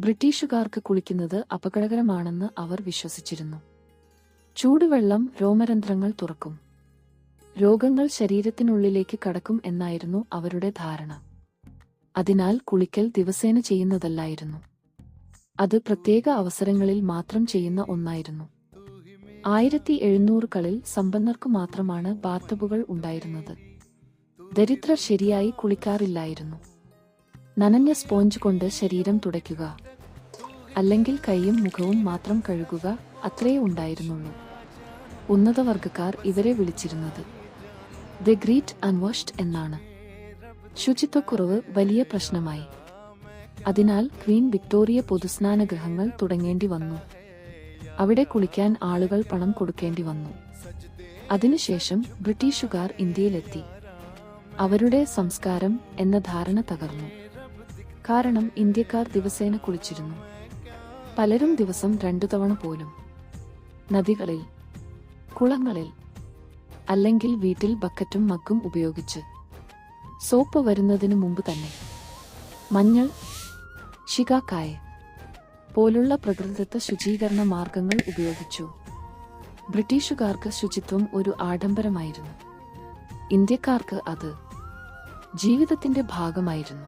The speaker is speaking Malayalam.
ബ്രിട്ടീഷുകാർക്ക് കുളിക്കുന്നത് അപകടകരമാണെന്ന് അവർ വിശ്വസിച്ചിരുന്നു. ചൂടുവെള്ളം രോമരന്ധ്രങ്ങൾ തുറക്കും, രോഗങ്ങൾ ശരീരത്തിനുള്ളിലേക്ക് കടക്കും എന്നായിരുന്നു അവരുടെ ധാരണ. അതിനാൽ കുളിക്കൽ ദിവസേന ചെയ്യുന്നതല്ലായിരുന്നു. അത് പ്രത്യേക അവസരങ്ങളിൽ മാത്രം ചെയ്യുന്ന ഒന്നായിരുന്നു. 1700കളിൽ സമ്പന്നർക്കു മാത്രമാണ് ബാത്ടബുകൾ ഉണ്ടായിരുന്നത്. ദരിദ്രർ ശരിയായി കുളിക്കാറില്ലായിരുന്നു. നനഞ്ഞ സ്പോഞ്ച് കൊണ്ട് ശരീരം തുടയ്ക്കുക, അല്ലെങ്കിൽ കൈയും മുഖവും മാത്രം കഴുകുക, അത്രയേ ഉണ്ടായിരുന്നുള്ളൂ. ഉന്നതവർഗക്കാർ ഇവരെ വിളിച്ചിരുന്നത് ദി ഗ്രീറ്റ് അൺവാഷ്ഡ് എന്നാണ്. ശുചിത്വക്കുറവ് വലിയ പ്രശ്നമായി. അതിനാൽ ക്വീൻ വിക്ടോറിയ പൊതുസ്നാനഗൃഹങ്ങൾ തുടങ്ങേണ്ടി വന്നു. അവിടെ കുളിക്കാൻ ആളുകൾ പണം കൊടുക്കേണ്ടി വന്നു. അതിനുശേഷം ബ്രിട്ടീഷുകാർ ഇന്ത്യയിലെത്തി. അവരുടെ സംസ്കാരം എന്ന ധാരണ തകർന്നു. കാരണം ഇന്ത്യക്കാർ ദിവസേന കുളിച്ചിരുന്നു. പലരും ദിവസം 2 തവണ പോലും. നദികളിൽ, കുളങ്ങളിൽ, അല്ലെങ്കിൽ വീട്ടിൽ ബക്കറ്റും മഗ്ഗും ഉപയോഗിച്ച്. സോപ്പ് വരുന്നതിനു മുമ്പ് തന്നെ മഞ്ഞൾ, ശികാക്കായ പോലുള്ള പ്രകൃതിദത്ത ശുചീകരണ മാർഗങ്ങൾ ഉപയോഗിച്ചു. ബ്രിട്ടീഷുകാർക്ക് ശുചിത്വം ഒരു ആഡംബരമായിരുന്നു. ഇന്ത്യക്കാർക്ക് അത് ജീവിതത്തിന്റെ ഭാഗമായിരുന്നു.